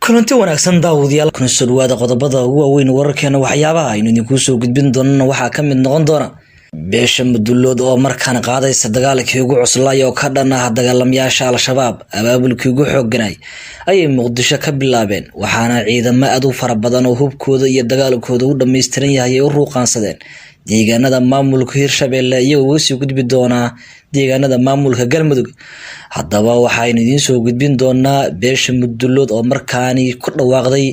kulanti wanaagsan daawadayaal kuna soo dhawaada qodobada ugu waaweyn wararkeena waxyaabaha aynu idinku soo gudbin doonana waxaa ka mid noqon doona beesha Mudulood oo markaan qaadaysa dagaalkii ugu cuslay oo ka dhan ah dagaalamayaasha Al-Shabaab abaabulkii ugu xoogganay ayay Muqdisho ka bilaabeen waxaana ciidamo aad u fara badan oo hubkooda iyo dagaalkooda u dhameystiran yahay oo ruuqansadeen deegaanada maamulka Hirshabelle iyagoo sii gudbi doona deegaanada maamulka Galmudug haddaba waxaynu idin soo gudbin doonaa beesha Mudulood oo markaani ku dhawaaqday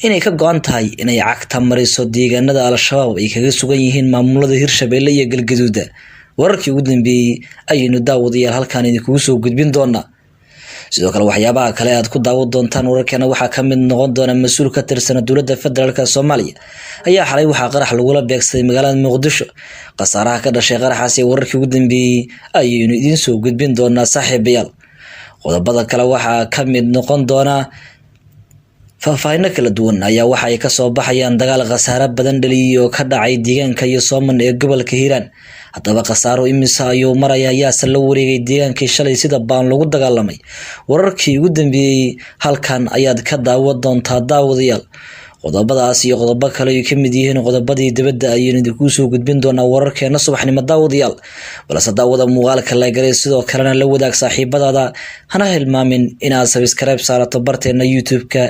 inay ka go'an tahay inay cagta mariso deegaanada Al-Shabaab ay kaga sugan yihiin maamulada Hirshabelle iyo Galgaduud wararkii ugu dambeeyay ayaynu daawadayaal halkaan idinku soo gudbin doonaa sidoo kale waxyaabaha kale aad ku daawan doontaan wararkeena waxaa ka mid noqon doona mas'uul ka tirsan dowladda federaalka Soomaaliya ayaa xalay waxa qarax lagula beegsaday magaalada Muqdisho qasaaraha ka dhashay qaraxaasi wararkii ugu dambeeyay ayaynu idin soo gudbin doonaa saaxiibayaal qodobada kale waxaa ka mid noqon doona faahfaahin kala duwan ayaa waxa ay ka soo baxayaan dagaal qasaare badan dhaliyay oo ka dhacay deegaanka iyo Sooman ee gobolka Hiiraan haddaba qasaaro imisa ayuu maraya ayaa la wareegay deegaankii shalay sida baan lagu dagaalamay wararkii ugu dambeeyay halkan ayaad ka daawan doontaa daawadayaal qodobadaas iyo qodobo kale ay ka mid yihiin qodobadii dibadda ayaynu idinku soo gudbin doonaa wararkeena subaxnimo daawadayaal balse daawada muuqaalka la galay sidoo kalena la wadaag saaxiibadaada hana hilmaamin inaad subscribe saarato barteena YouTube-ka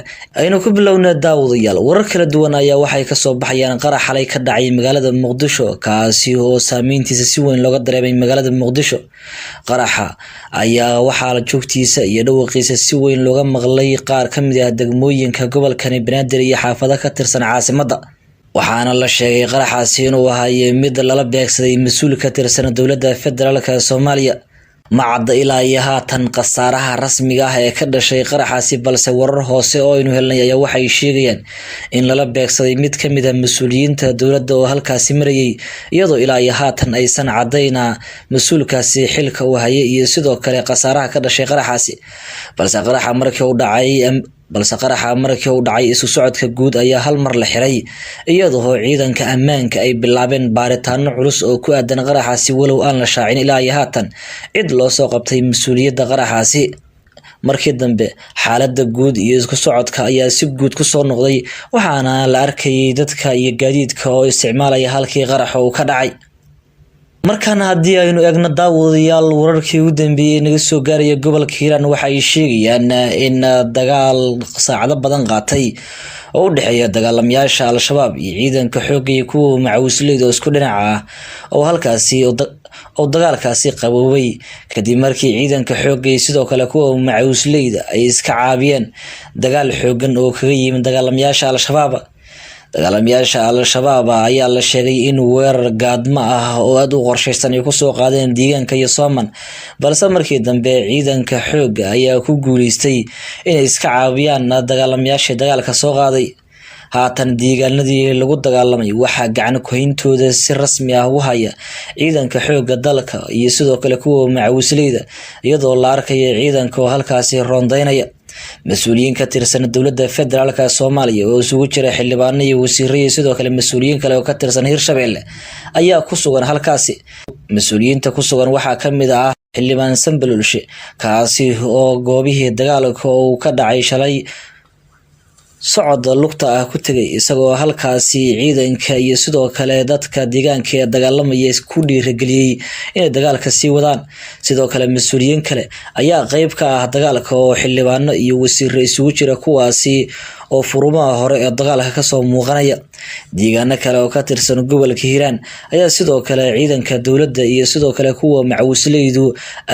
aynu ku bilownaa daawadayaal warar kala duwan ayaa waxay ka soo baxayaan qarax xalay ka dhacay magaalada Muqdisho kaasi oo saameyntiisa si weyn looga dareemay magaalada Muqdisho qaraxa ayaa waxaa la joogtiisa iyo dhawaqiisa si weyn looga maqlay qaar ka mid ah degmooyinka gobolka Banaadir iyo xaafada ka tirsan caasimada waxaana la sheegay qaraxaasi inuu ahaa mid lala beegsaday mas'uul ka tirsan dowladda federaalka Soomaaliya ma cadda ilaa iyo haatan qasaaraha rasmiga ah ee ka dhashay qaraxaasi balse warar hoose oo aynu helnay ayaa waxay sheegayaan in lala beegsaday mid ka mid ah mas'uuliyiinta dowladda oo halkaasi marayay iyadoo ilaa iyo haatan aysan cadayna mas'uulkaasi xilka uu hayay iyo sidoo kale qasaaraha ka dhashay qaraxaasi balse qaraxa markii uu dhacay isu socodka guud ayaa hal mar la xiray iyadoo ciidanka ammaanka ay bilaabeen baaritaano culus oo ku aadan qaraxaasi walow aan la shaacin ilaa iyo haatan cid loo soo qabtay mas'uuliyadda qaraxaasi markii dambe xaaladda guud iyo isku socodka ayaa si guud ku soo noqday waxaana la arkayay dadka iyo gaadiidka oo isticmaalaya halkii qaraxa uu ka dhacay markaan haddii aynu eegno daawadayaal wararkii ugu dambeeyay naga soo gaaraya gobolka Hiiraan waxa ay sheegayaan in dagaal saacado badan qaatay oo u dhaxeeya dagaalamayaasha Al-Shabaab iyo ciidanka xoogga iyo kuwa macawisleyda oo isku dhinac ah oo halkaasi oo dagaalkaasi qaboobay kadib markii ciidanka xoogga iyo sidoo kale kuwa macawisleyda ay iska caabiyeen dagaal xooggan oo kaga yimid dagaalamayaasha Al-Shabaab dagaalamayaasha Al-Shabaab ayaa la sheegay in weerar gaadma ah oo aad u qorsheysan ay ku soo qaadeen deegaanka iyo Sooman balse markii dambe ciidanka xoogga ayaa ku guuleystay inay iska caabiyaan dagaalamayaasha dagaalka soo qaaday haatan deegaanadii lagu dagaalamay waxa gacan ku hayntooda si rasmi ah u haya ciidanka xoogga dalka iyo sidoo kale kuwa macawisleyda iyadoo la arkayo ciidanka oo halkaasi rondaynaya mas'uuliyiin ka tirsan dowladda federaalka Soomaaliya oo isugu jira xildhibaano iyo wasiirro iyo sidoo kale mas'uuliyiin kale oo ka tirsan Hirshabelle ayaa ku sugan halkaasi mas'uuliyiinta ku sugan waxaa ka mid ah xildhibaan Sanbalulshe kaasi oo goobihii dagaalka oo ka dhacay shalay socod lugta ah ku tagay isagoo halkaasi ciidanka iyo sidoo kale dadka deegaanka ee dagaalamaya ku dhiirigeliyay inay dagaalka sii wadaan sidoo kale mas'uuliyiin kale ayaa qayb ka ah dagaalka oo xildhibaano iyo wasiirro isugu jira kuwaasi oo furumaha hore ee dagaalka ka soo muuqanaya deegaano kale oo ka tirsan gobolka Hiiraan ayaa sidoo kale ciidanka dowladda iyo sidoo kale kuwa macawisleydu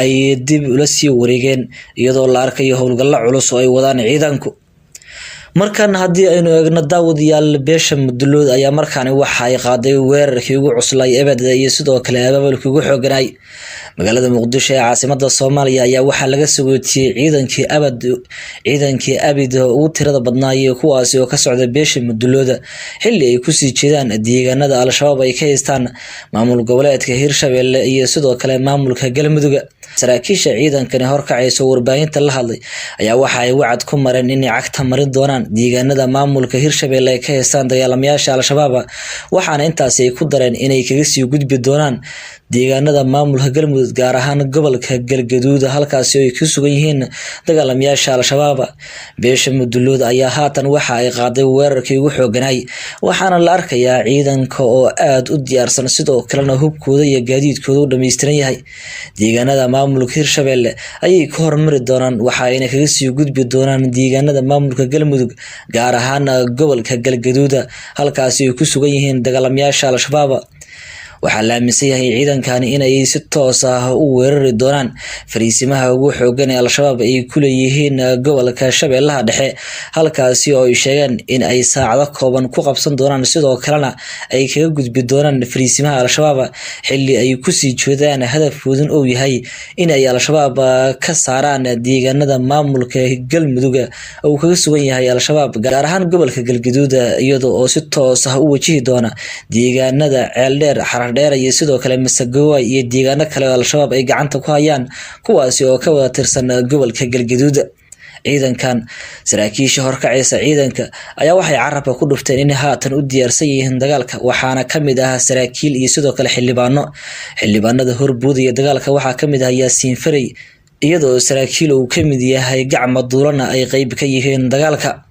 ay dib ula sii wareegeen iyadoo la arkayo howlgallo culus oo ay wadaan ciidanku markaan haddii aynu eegno daawadayaal beesha Mudulood ayaa markaan waxa ay qaaday weerarkii ugu cuslay ebada iyo sidoo kale abaabulkii ugu xoogganay magaalada Muqdisho ee caasimada Soomaaliya ayaa waxa laga sagootiyay ciidankii abid oo tirada badnaayay kuwaasi oo ka socda beesha Mudulood xilli ay ku sii jeedaan deegaanada Al-Shabaab ay ka haystaan maamul goboleedka Hirshabelle iyo sidoo kale maamulka Galmudug saraakiisha ciidankani horkacayso warbaahinta la hadlay ayaa waxa ay wacad ku mareen in cagta marin doonaan deegaanada maamulka Hirshabelle ay ka haystaan dagaalamayaasha Al-Shabaab waxaana intaas ay ku dareen inay kaga sii gudbi doonaan deegaanada maamulka Galmudug gaar ahaan gobolka Galgaduud halkaasi ay ku sugan yihiin dagaalamayaasha Al-Shabaab. Beesha Mudulood ayaa haatan waxa ay qaaday weerarkii ugu xooganay, waxaana la arkayaa ciidanka oo aad u diyaarsan sidoo kalena hubkooda iyo gaadiidkooda u dhameystiran yahay. Deegaanada maamulka Hirshabelle ayay ka hormari doonaan, waxa ayna kaga sii gudbi doonaan deegaanada maamulka Galmudug gaar ahaan gobolka Galgaduud halkaasi ay ku sugan yihiin dagaalamayaasha Al-Shabaab. waxaa la aaminsan yahay ciidankani inay si toos ah u weerari doonaan fariisimaha ugu xoogan ee Al-Shabaab ay ku leeyihiin gobolka Shabeellaha Dhexe, halkaasi oo ay sheegeen in ay saacado kooban ku qabsan doonaan, sidoo kalena ay kaga gudbi doonaan fariisimaha Al-Shabaab xilli ay ku sii jeedaan hadafkoodu uu yahay in ay Al-Shabaab ka saaraan deegaanada maamulka Galmudug oo kaga sugan yahay Al-Shabaab gaar ahaan gobolka Galgaduud, iyadoo oo si toos ah u wajihi doona deegaanada Ceeldheer, Xardheer iyo sidoo kale Masagaway iyo deegaano kale oo Al-Shabaab ay gacanta ku hayaan, kuwaasi oo ka wada tirsan gobolka Galgaduud. ciidankan saraakiisha horkacaysa ciidanka ayaa waxay carabka ku dhufteen in haatan u diyaarsan yihiin dagaalka, waxaana kamid ah saraakiil iyo sidoo kale xildhibaanada horbuud iyo dagaalka waxaa kamid ah Yaasiin Faray, iyadoo saraakiil uu kamid yahay Gacma Duulana ay qayb ka yihiin dagaalka.